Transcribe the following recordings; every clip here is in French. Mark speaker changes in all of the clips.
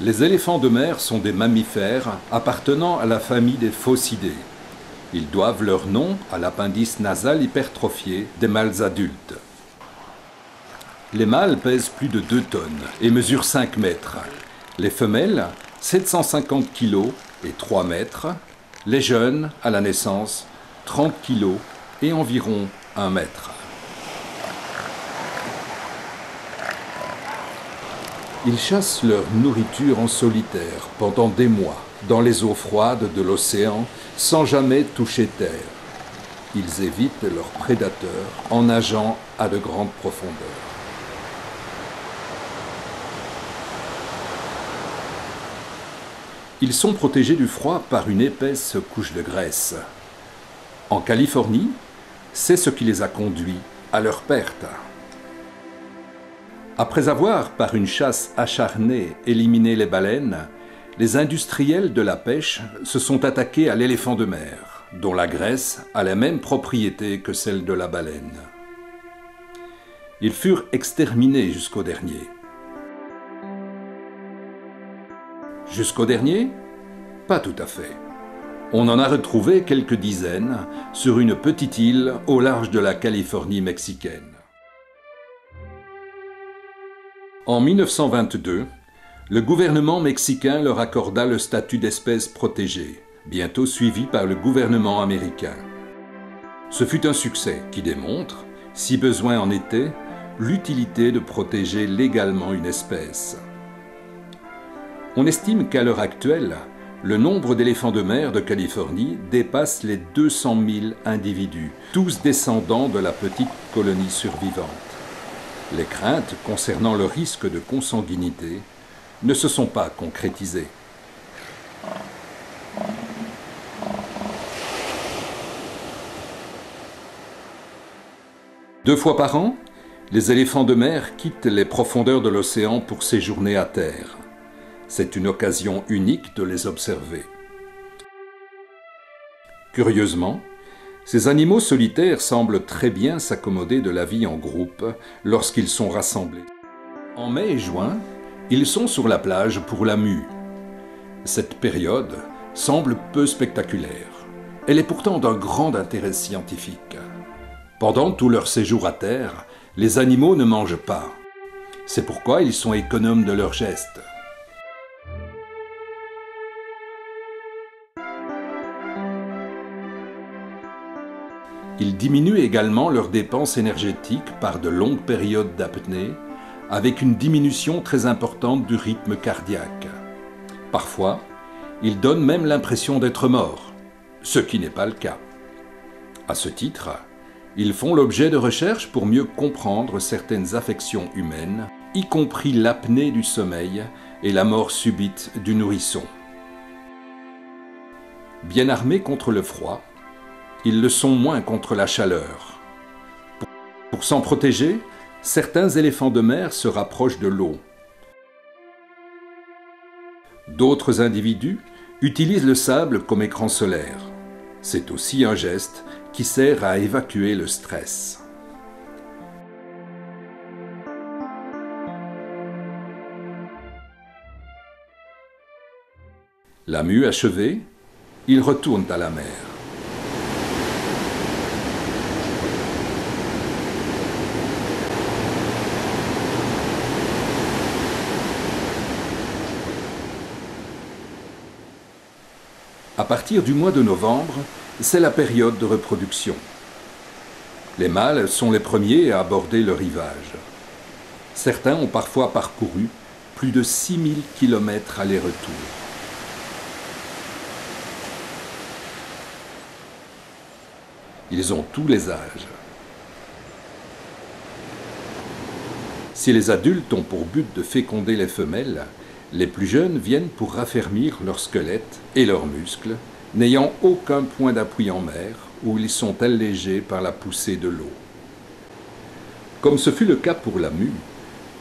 Speaker 1: Les éléphants de mer sont des mammifères appartenant à la famille des Phocidae. Ils doivent leur nom à l'appendice nasal hypertrophié des mâles adultes. Les mâles pèsent plus de 2 tonnes et mesurent 5 mètres. Les femelles, 750 kg et 3 mètres. Les jeunes, à la naissance, 30 kg et environ 1 mètre. Ils chassent leur nourriture en solitaire pendant des mois, dans les eaux froides de l'océan, sans jamais toucher terre. Ils évitent leurs prédateurs en nageant à de grandes profondeurs. Ils sont protégés du froid par une épaisse couche de graisse. En Californie, c'est ce qui les a conduits à leur perte. Après avoir, par une chasse acharnée, éliminé les baleines, les industriels de la pêche se sont attaqués à l'éléphant de mer, dont la graisse a la même propriété que celle de la baleine. Ils furent exterminés jusqu'au dernier. Jusqu'au dernier? Pas tout à fait. On en a retrouvé quelques dizaines sur une petite île au large de la Californie mexicaine. En 1922, le gouvernement mexicain leur accorda le statut d'espèce protégée, bientôt suivi par le gouvernement américain. Ce fut un succès qui démontre, si besoin en était, l'utilité de protéger légalement une espèce. On estime qu'à l'heure actuelle, le nombre d'éléphants de mer de Californie dépasse les 200 000 individus, tous descendants de la petite colonie survivante. Les craintes concernant le risque de consanguinité ne se sont pas concrétisées. Deux fois par an, les éléphants de mer quittent les profondeurs de l'océan pour séjourner à terre. C'est une occasion unique de les observer. Curieusement, ces animaux solitaires semblent très bien s'accommoder de la vie en groupe lorsqu'ils sont rassemblés. En mai et juin, ils sont sur la plage pour la mue. Cette période semble peu spectaculaire. Elle est pourtant d'un grand intérêt scientifique. Pendant tout leur séjour à terre, les animaux ne mangent pas. C'est pourquoi ils sont économes de leurs gestes. Ils diminuent également leurs dépenses énergétiques par de longues périodes d'apnée, avec une diminution très importante du rythme cardiaque. Parfois, ils donnent même l'impression d'être morts, ce qui n'est pas le cas. À ce titre, ils font l'objet de recherches pour mieux comprendre certaines affections humaines, y compris l'apnée du sommeil et la mort subite du nourrisson. Bien armés contre le froid, ils le sont moins contre la chaleur. Pour s'en protéger, certains éléphants de mer se rapprochent de l'eau. D'autres individus utilisent le sable comme écran solaire. C'est aussi un geste qui sert à évacuer le stress. La mue achevée, ils retournent à la mer. À partir du mois de novembre, c'est la période de reproduction. Les mâles sont les premiers à aborder le rivage. Certains ont parfois parcouru plus de 6000 km aller-retour. Ils ont tous les âges. Si les adultes ont pour but de féconder les femelles, les plus jeunes viennent pour raffermir leur squelette et leurs muscles, n'ayant aucun point d'appui en mer, où ils sont allégés par la poussée de l'eau. Comme ce fut le cas pour la mue,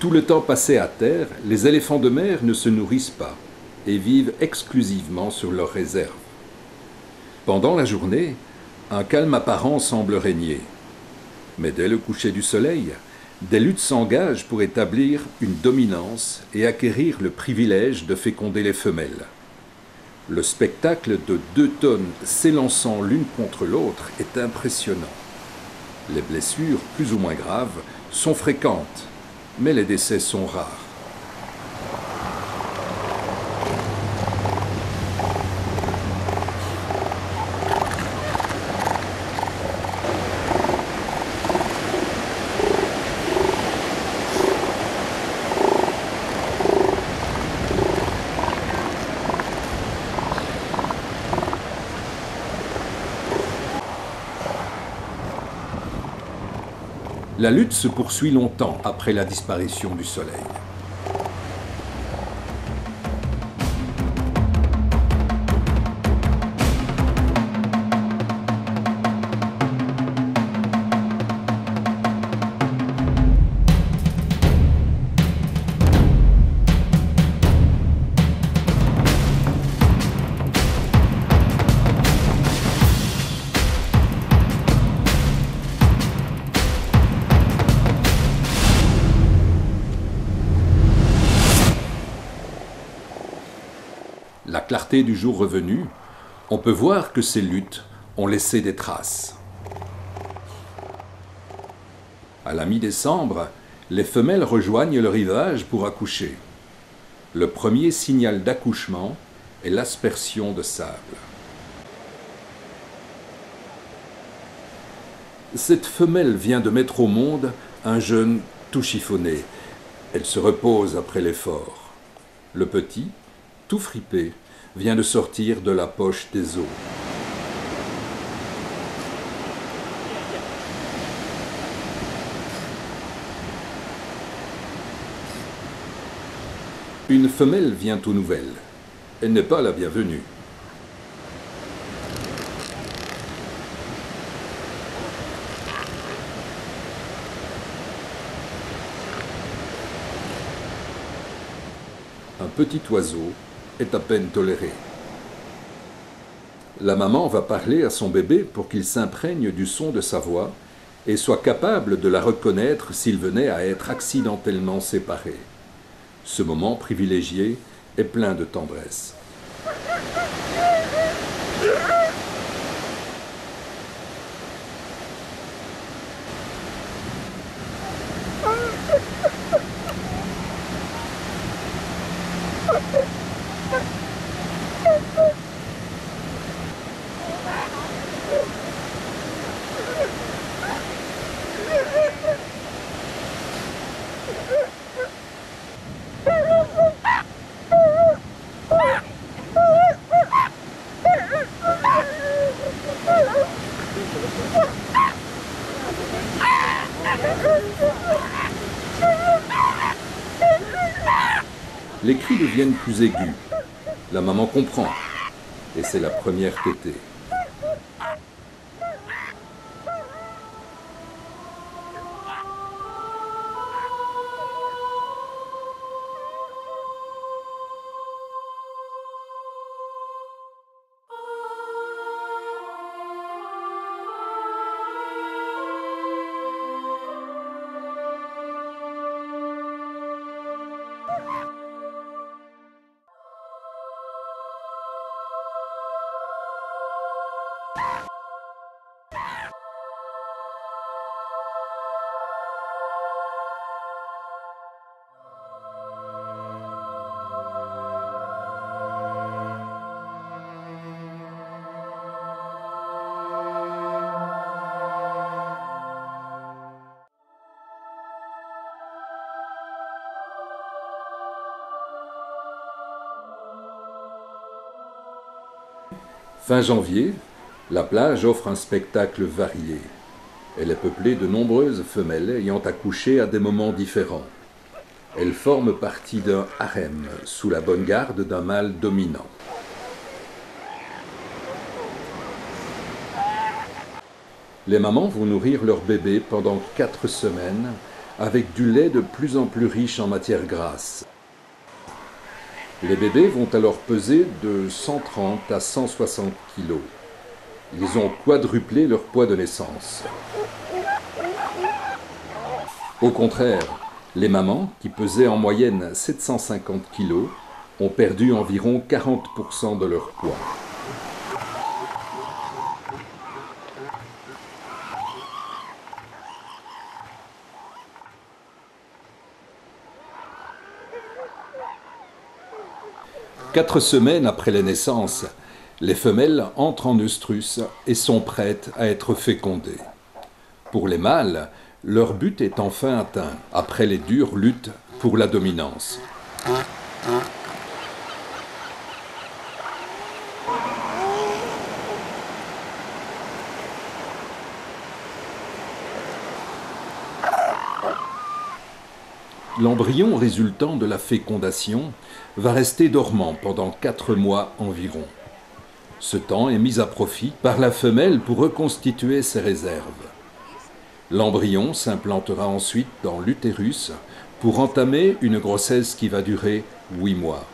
Speaker 1: tout le temps passé à terre, les éléphants de mer ne se nourrissent pas et vivent exclusivement sur leurs réserves. Pendant la journée, un calme apparent semble régner. Mais dès le coucher du soleil, Des luttes s'engagent pour établir une dominance et acquérir le privilège de féconder les femelles. Le spectacle de 2 tonnes s'élançant l'une contre l'autre est impressionnant. Les blessures, plus ou moins graves, sont fréquentes, mais les décès sont rares. La lutte se poursuit longtemps après la disparition du soleil. La clarté du jour revenu, on peut voir que ces luttes ont laissé des traces. À la mi-décembre, les femelles rejoignent le rivage pour accoucher. Le premier signal d'accouchement est l'aspersion de sable. Cette femelle vient de mettre au monde un jeune tout chiffonné. Elle se repose après l'effort. Le petit, tout fripé, vient de sortir de la poche des os. Une femelle vient aux nouvelles. Elle n'est pas la bienvenue. Un petit oiseau est à peine toléré. La maman va parler à son bébé pour qu'il s'imprègne du son de sa voix et soit capable de la reconnaître s'il venait à être accidentellement séparé. Ce moment privilégié est plein de tendresse. Les cris deviennent plus aigus. La maman comprend. Et c'est la première tétée. Fin janvier, la plage offre un spectacle varié. Elle est peuplée de nombreuses femelles ayant accouché à des moments différents. Elles forment partie d'un harem sous la bonne garde d'un mâle dominant. Les mamans vont nourrir leur bébé pendant 4 semaines avec du lait de plus en plus riche en matière grasse. Les bébés vont alors peser de 130 à 160 kg. Ils ont quadruplé leur poids de naissance. Au contraire, les mamans, qui pesaient en moyenne 750 kg, ont perdu environ 40% de leur poids. Quatre semaines après la naissance, les femelles entrent en œstrus et sont prêtes à être fécondées. Pour les mâles, leur but est enfin atteint, après les dures luttes pour la dominance. L'embryon résultant de la fécondation va rester dormant pendant 4 mois environ. Ce temps est mis à profit par la femelle pour reconstituer ses réserves. L'embryon s'implantera ensuite dans l'utérus pour entamer une grossesse qui va durer 8 mois.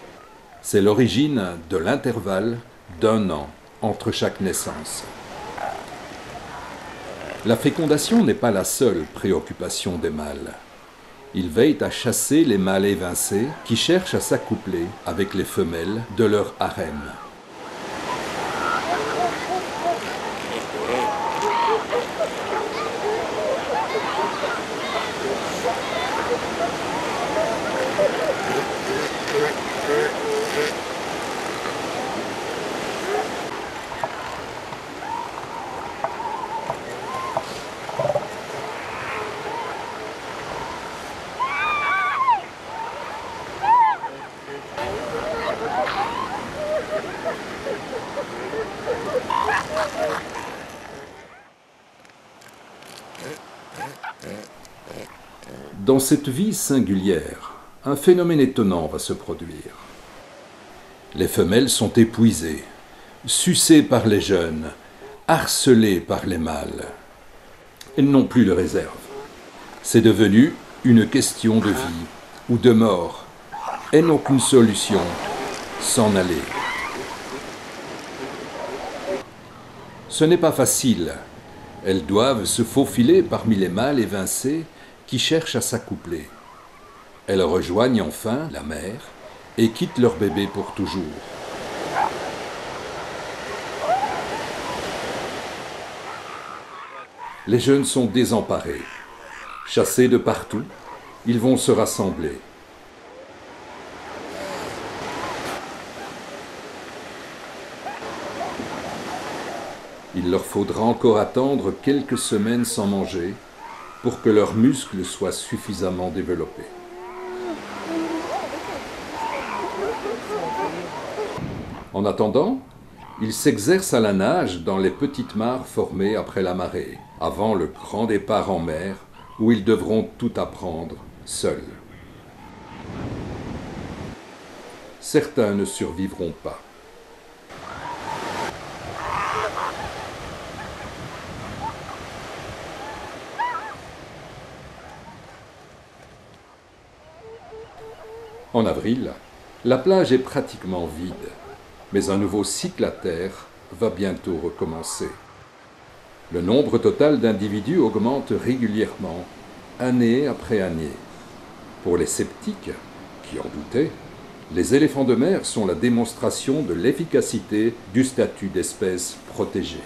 Speaker 1: C'est l'origine de l'intervalle d'1 an entre chaque naissance. La fécondation n'est pas la seule préoccupation des mâles. Ils veillent à chasser les mâles évincés qui cherchent à s'accoupler avec les femelles de leur harem. Dans cette vie singulière, un phénomène étonnant va se produire. Les femelles sont épuisées, sucées par les jeunes, harcelées par les mâles. Elles n'ont plus de réserve. C'est devenu une question de vie ou de mort. Elles n'ont qu'une solution, s'en aller. Ce n'est pas facile. Elles doivent se faufiler parmi les mâles évincés qui cherchent à s'accoupler. Elles rejoignent enfin la mère et quittent leur bébé pour toujours. Les jeunes sont désemparés. Chassés de partout, ils vont se rassembler. Il leur faudra encore attendre quelques semaines sans manger pour que leurs muscles soient suffisamment développés. En attendant, ils s'exercent à la nage dans les petites mares formées après la marée, avant le grand départ en mer où ils devront tout apprendre seuls. Certains ne survivront pas. En avril, la plage est pratiquement vide, mais un nouveau cycle à terre va bientôt recommencer. Le nombre total d'individus augmente régulièrement, année après année. Pour les sceptiques, qui en doutaient, les éléphants de mer sont la démonstration de l'efficacité du statut d'espèce protégée.